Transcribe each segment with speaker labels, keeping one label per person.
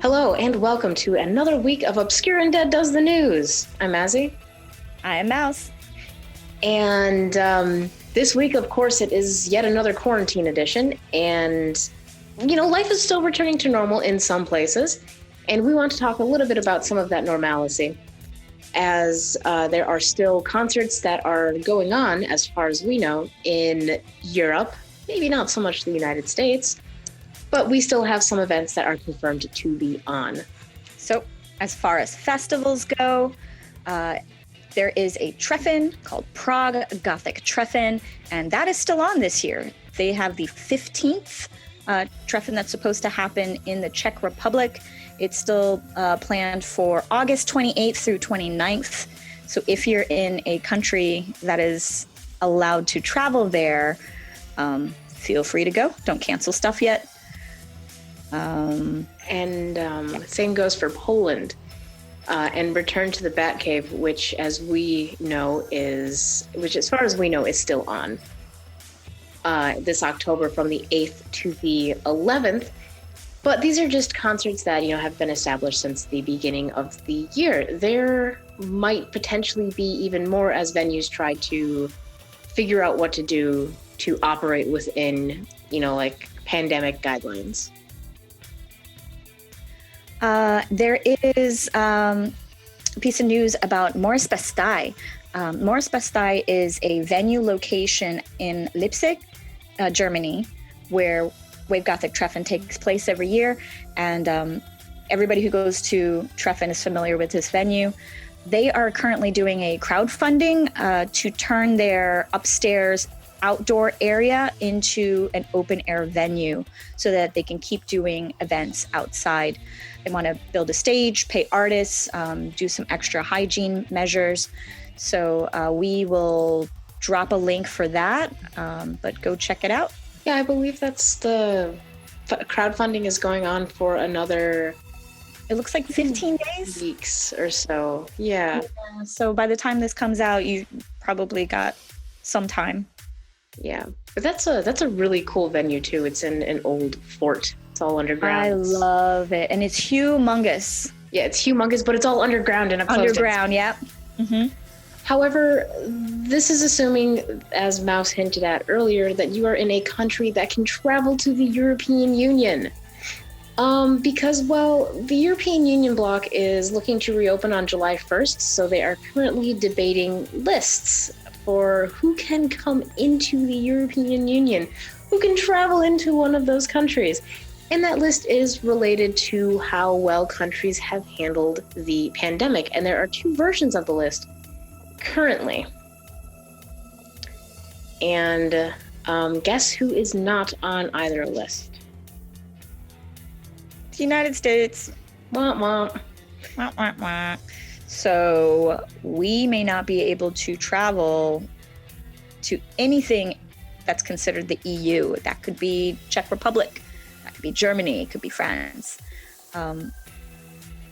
Speaker 1: Hello and welcome to another week of Obscure and Dead Does the News. I'm Mazzy.
Speaker 2: I am Mouse.
Speaker 1: And this week, of course, it is yet another quarantine edition. And, life is still returning to normal in some places. And we want to talk a little bit about some of that normalcy, as there are still concerts that are going on, as far as we know, in Europe. Maybe not so much the United States, but we still have some events that are confirmed to be on.
Speaker 2: So, as far as festivals go, there is a Treffen called Prague Gothic Treffen, and that is still on this year. They have the 15th Treffen that's supposed to happen in the Czech Republic. It's still planned for August 28th through 29th. So if you're in a country that is allowed to travel there, feel free to go. Don't cancel stuff yet.
Speaker 1: Same goes for Poland, and Return to the Batcave, which as far as we know is still on this October from the 8th to the 11th. But these are just concerts that, have been established since the beginning of the year. There might potentially be even more as venues try to figure out what to do to operate within, pandemic guidelines.
Speaker 2: There is a piece of news about Morris Bastei. Morris Bastei is a venue location in Leipzig, Germany, where Wave Gothic Treffen takes place every year. And everybody who goes to Treffen is familiar with this venue. They are currently doing a crowdfunding to turn their upstairs outdoor area into an open air venue so that they can keep doing events outside. They want to build a stage, pay artists, do some extra hygiene measures. So we will drop a link for that, but go check it out.
Speaker 1: Yeah, I believe that's the crowdfunding is going on for another,
Speaker 2: it looks like 15 days?
Speaker 1: Weeks or so. Yeah.
Speaker 2: So by the time this comes out, you probably got some time.
Speaker 1: Yeah, but that's a really cool venue too. It's in an old fort. It's all underground.
Speaker 2: I love it, and it's humongous.
Speaker 1: Yeah, it's humongous, but it's all underground and
Speaker 2: underground. Yeah. Mm-hmm.
Speaker 1: However, this is assuming, as Mouse hinted at earlier, that you are in a country that can travel to the European Union. Because, the European Union bloc is looking to reopen on July 1st, so they are currently debating lists for who can come into the European Union, who can travel into one of those countries. And that list is related to how well countries have handled the pandemic. And there are two versions of the list currently. And guess who is not on either list?
Speaker 2: The United States.
Speaker 1: Wah, wah.
Speaker 2: Wah, wah, wah. So we may not be able to travel to anything that's considered the EU. That could be Czech Republic, that could be Germany, it could be France. And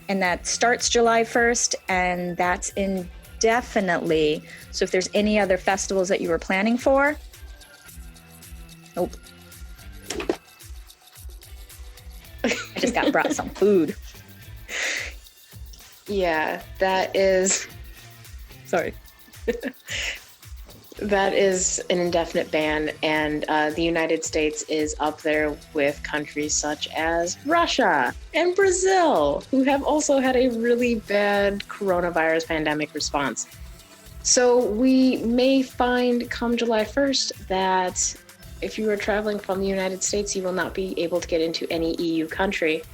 Speaker 2: that starts July 1st, and that's indefinitely. So if there's any other festivals that you were planning for, nope. I just got brought some food.
Speaker 1: Yeah, that is...
Speaker 2: Sorry.
Speaker 1: That is an indefinite ban, and the United States is up there with countries such as Russia and Brazil, who have also had a really bad coronavirus pandemic response. So we may find come July 1st that if you are traveling from the United States, you will not be able to get into any EU country.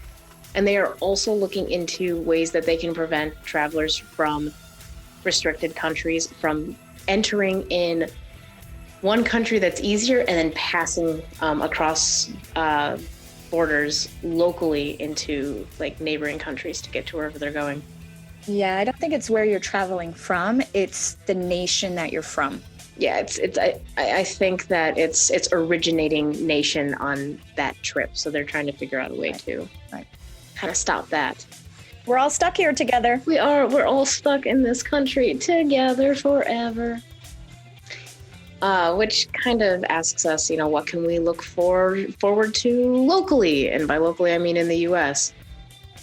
Speaker 1: And they are also looking into ways that they can prevent travelers from restricted countries from entering in one country that's easier and then passing across borders locally into neighboring countries to get to wherever they're going.
Speaker 2: Yeah, I don't think it's where you're traveling from. It's the nation that you're from.
Speaker 1: Yeah, I think that it's originating nation on that trip. So they're trying to figure out a way to kind of stop that.
Speaker 2: We're all stuck here together.
Speaker 1: We're all stuck in this country together forever. Which kind of asks us, what can we look forward to locally? And by locally, I mean in the U.S.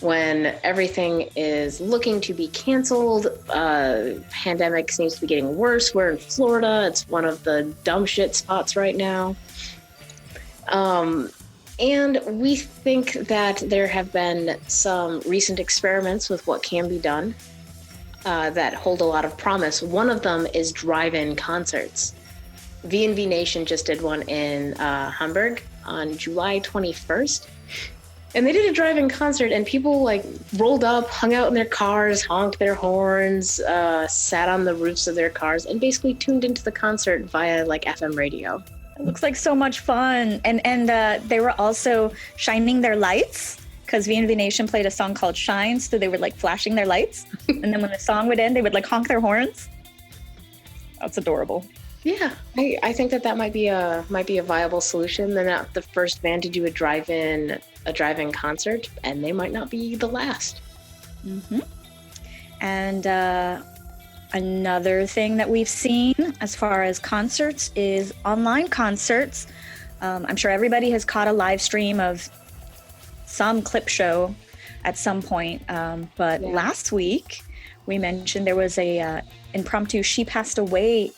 Speaker 1: when everything is looking to be canceled. Pandemic seems to be getting worse. We're in Florida. It's one of the dumb shit spots right now. And we think that there have been some recent experiments with what can be done that hold a lot of promise. One of them is drive-in concerts. V&V Nation just did one in Hamburg on July 21st. And they did a drive-in concert, and people like rolled up, hung out in their cars, honked their horns, sat on the roofs of their cars, and basically tuned into the concert via like FM radio.
Speaker 2: It looks like so much fun. And they were also shining their lights, because V&V Nation played a song called Shine, so they were like flashing their lights. And then when the song would end, they would like honk their horns. That's adorable.
Speaker 1: Yeah, I think that might be a viable solution. They're not the first band to do a drive-in concert, and they might not be the last.
Speaker 2: Mm-hmm. And another thing that we've seen as far as concerts is online concerts. I'm sure everybody has caught a live stream of some clip show at some point. But last week we mentioned there was a impromptu She Passed Away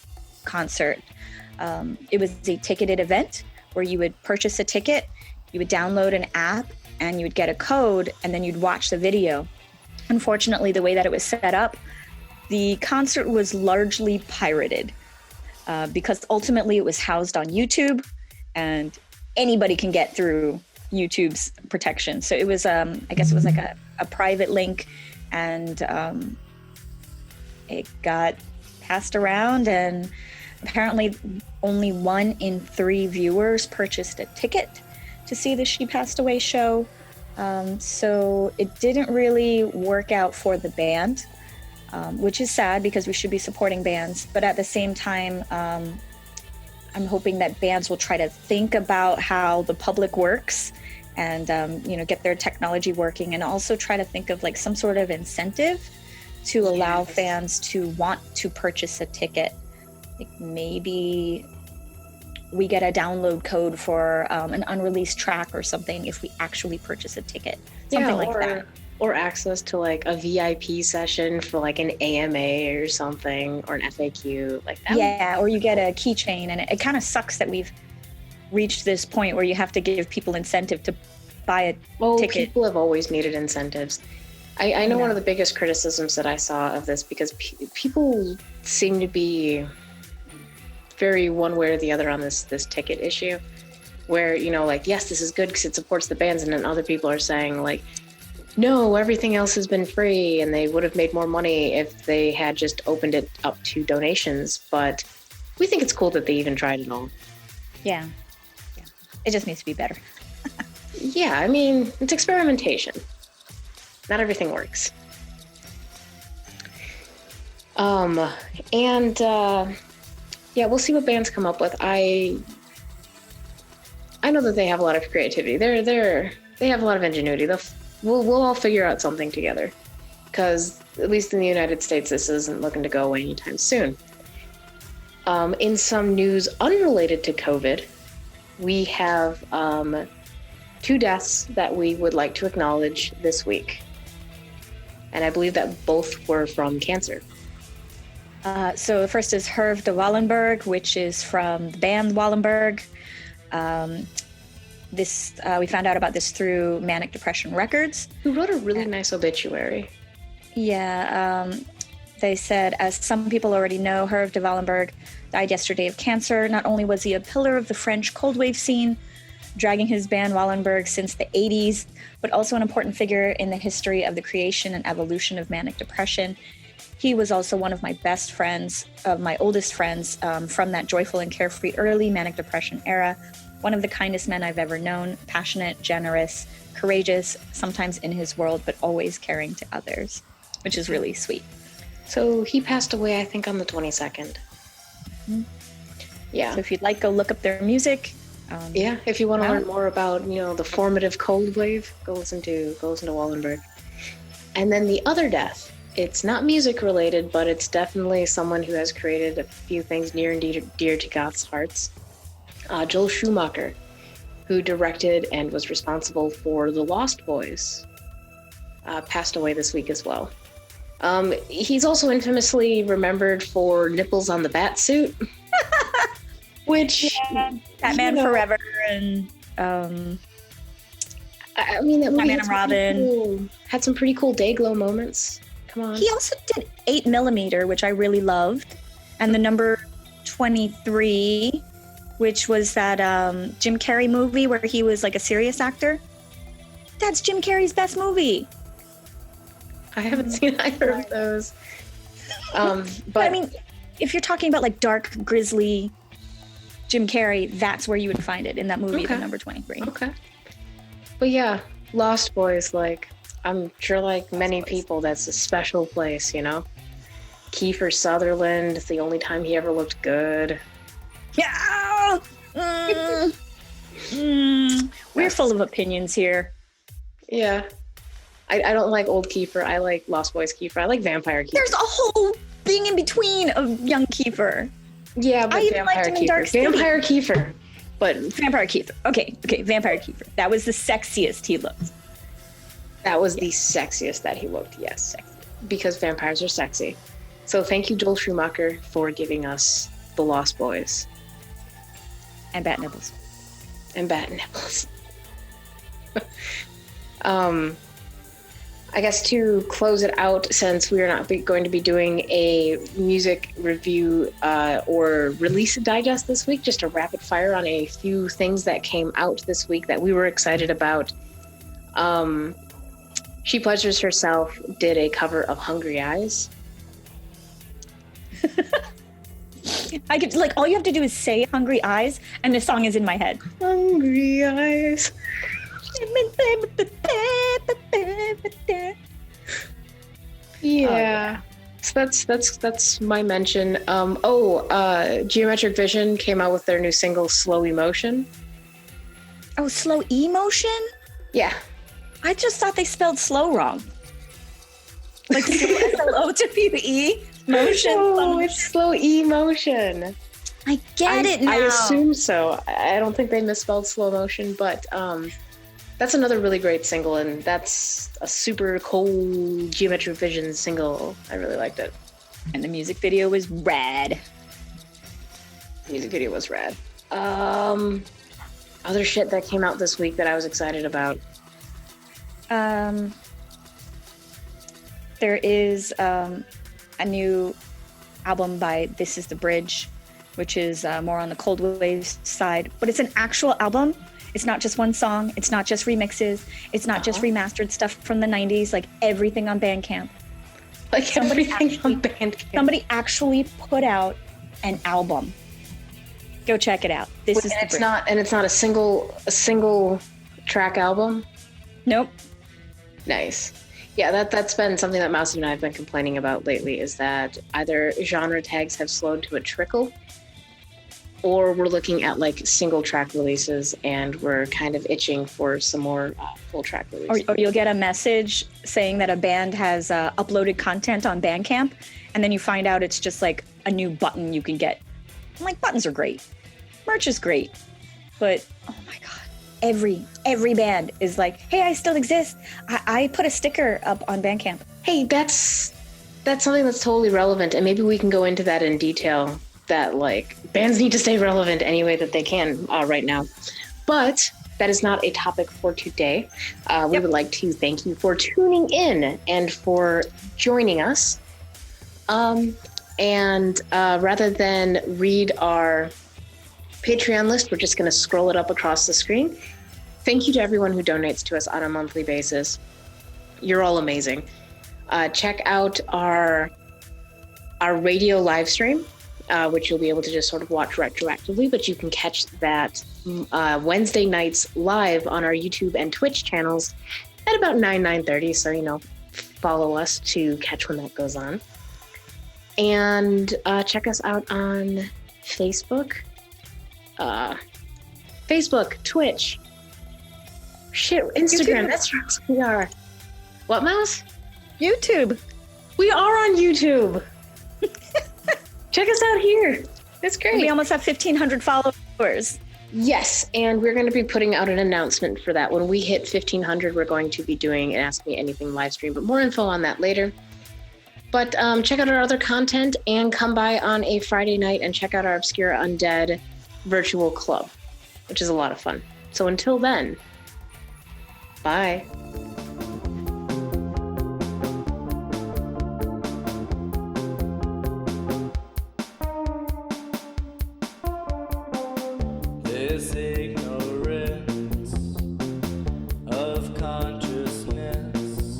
Speaker 2: concert. It was a ticketed event where you would purchase a ticket, you would download an app, and you would get a code, and then you'd watch the video. Unfortunately, the way that it was set up, the concert was largely pirated because ultimately it was housed on YouTube, and anybody can get through YouTube's protection. So it was, I guess it was like a private link, and it got passed around, and apparently only 1 in 3 viewers purchased a ticket to see the She Passed Away show. So it didn't really work out for the band, which is sad because we should be supporting bands. But at the same time, I'm hoping that bands will try to think about how the public works and, get their technology working, and also try to think of like some sort of incentive to allow fans to want to purchase a ticket. Like maybe we get a download code for an unreleased track or something if we actually purchase a ticket. Something like that.
Speaker 1: Or access to like a VIP session for like an AMA or something, or an FAQ like that.
Speaker 2: Yeah, or you get a keychain, and it kind of sucks that we've reached this point where you have to give people incentive to buy a ticket.
Speaker 1: People have always needed incentives. I know one of the biggest criticisms that I saw of this, because people seem to be very one way or the other on this ticket issue, where, like, yes, this is good because it supports the bands, and then other people are saying like, no, everything else has been free, and they would have made more money if they had just opened it up to donations. But we think it's cool that they even tried it all.
Speaker 2: Yeah. It just needs to be better.
Speaker 1: Yeah, I mean, it's experimentation. Not everything works. We'll see what bands come up with. I know that they have a lot of creativity. They have a lot of ingenuity. We'll all figure out something together, because at least in the United States, this isn't looking to go away anytime soon. In some news unrelated to COVID, we have 2 deaths that we would like to acknowledge this week. And I believe that both were from cancer.
Speaker 2: So the first is Herve de Wallenberg, which is from the band Wallenberg. We found out about this through Manic Depression Records.
Speaker 1: Who wrote a really nice obituary.
Speaker 2: Yeah, they said, as some people already know, Herve de Wallenberg died yesterday of cancer. Not only was he a pillar of the French cold wave scene, dragging his band Wallenberg since the 80s, but also an important figure in the history of the creation and evolution of manic depression. He was also one of my best friends, of my oldest friends, from that joyful and carefree early manic depression era. One of the kindest men I've ever known, passionate, generous, courageous, sometimes in his world, but always caring to others, which is really sweet.
Speaker 1: So he passed away, I think, on the 22nd.
Speaker 2: Mm-hmm.
Speaker 1: Yeah.
Speaker 2: So if you'd like, go look up their music.
Speaker 1: If you want to learn more about, the formative cold wave, go listen to Wallenberg. And then the other death, it's not music related, but it's definitely someone who has created a few things near and dear to Goth's hearts. Joel Schumacher, who directed and was responsible for The Lost Boys. passed away this week as well. He's also infamously remembered for nipples on the bat suit, which
Speaker 2: Batman Forever and
Speaker 1: I mean, that movie
Speaker 2: Batman and Robin
Speaker 1: had some pretty cool day glow moments. Come on.
Speaker 2: He also did 8mm, which I really loved, and the number 23, which was that Jim Carrey movie where he was like a serious actor. That's Jim Carrey's best movie.
Speaker 1: I haven't seen either of those. But
Speaker 2: I mean, if you're talking about like dark, grisly Jim Carrey, that's where you would find it in that movie,
Speaker 1: Okay.
Speaker 2: The Number 23.
Speaker 1: Okay. But yeah, Lost Boys, like, I'm sure like many people, that's a special place, you know? Kiefer Sutherland, it's the only time he ever looked good.
Speaker 2: Yeah! We're full of opinions here.
Speaker 1: Yeah. I don't like old Kiefer. I like Lost Boys Kiefer. I like Vampire Kiefer.
Speaker 2: There's a whole thing in between of young Kiefer.
Speaker 1: Yeah, but
Speaker 2: I even liked him in Dark City.
Speaker 1: Vampire Kiefer. But
Speaker 2: Vampire Kiefer. Okay, Vampire Kiefer. That was the sexiest he looked.
Speaker 1: that was the sexiest that he looked, yes. Because vampires are sexy. So thank you, Joel Schumacher, for giving us The Lost Boys.
Speaker 2: And bat nipples.
Speaker 1: And bat nipples. I guess to close it out, since we are not going to be doing a music review or release digest this week, just a rapid fire on a few things that came out this week that we were excited about. She Pleasures Herself did a cover of Hungry Eyes.
Speaker 2: I could, like, all you have to do is say Hungry Eyes, and the song is in my head.
Speaker 1: Hungry Eyes. Yeah. So that's my mention. Geometric Vision came out with their new single Slow Emotion.
Speaker 2: Oh, slow emotion?
Speaker 1: Yeah.
Speaker 2: I just thought they spelled slow wrong. Like SLOWE motion.
Speaker 1: Oh, it's Slow Emotion.
Speaker 2: I get it now.
Speaker 1: I assume so. I don't think they misspelled slow motion, but that's another really great single, and that's a super cool Geometric Vision single. I really liked it.
Speaker 2: And the music video was rad.
Speaker 1: Music video was rad. Other shit that came out this week that I was excited about.
Speaker 2: There is a new album by This Is the Bridge, which is more on the Cold Wave side, but it's an actual album. It's not just one song. It's not just remixes. It's not just remastered stuff from the 90s, like everything on Bandcamp.
Speaker 1: Like everything on Bandcamp.
Speaker 2: Somebody actually put out an album. Go check it out. This is the Bridge.
Speaker 1: It's not a single track album.
Speaker 2: Nope.
Speaker 1: Nice. Yeah, that's been something that Mousy and I have been complaining about lately, is that either genre tags have slowed to a trickle, or we're looking at like single track releases, and we're kind of itching for some more full track releases.
Speaker 2: Or you'll get a message saying that a band has uploaded content on Bandcamp, and then you find out it's just like a new button you can get. I'm like, buttons are great. Merch is great. But, oh my God. Every band is like, hey, I still exist. I put a sticker up on Bandcamp.
Speaker 1: Hey, that's something that's totally relevant, and maybe we can go into that in detail, that like bands need to stay relevant any way that they can right now. But that is not a topic for today. We would like to thank you for tuning in and for joining us. Rather than read our Patreon list, we're just going to scroll it up across the screen. Thank you to everyone who donates to us on a monthly basis. You're all amazing. Check out our radio live stream, which you'll be able to just sort of watch retroactively, but you can catch that Wednesday nights live on our YouTube and Twitch channels at about 9:30. So, follow us to catch when that goes on. And check us out on Facebook, Twitch, Instagram.
Speaker 2: YouTube.
Speaker 1: That's where we are. What, Mouse?
Speaker 2: YouTube.
Speaker 1: We are on YouTube. Check us out here. It's great.
Speaker 2: We almost have 1,500 followers.
Speaker 1: Yes, and we're going to be putting out an announcement for that. When we hit 1,500, we're going to be doing an Ask Me Anything live stream, but more info on that later. But check out our other content and come by on a Friday night and check out our Obscure Undead virtual club, which is a lot of fun. So until then, bye.
Speaker 3: This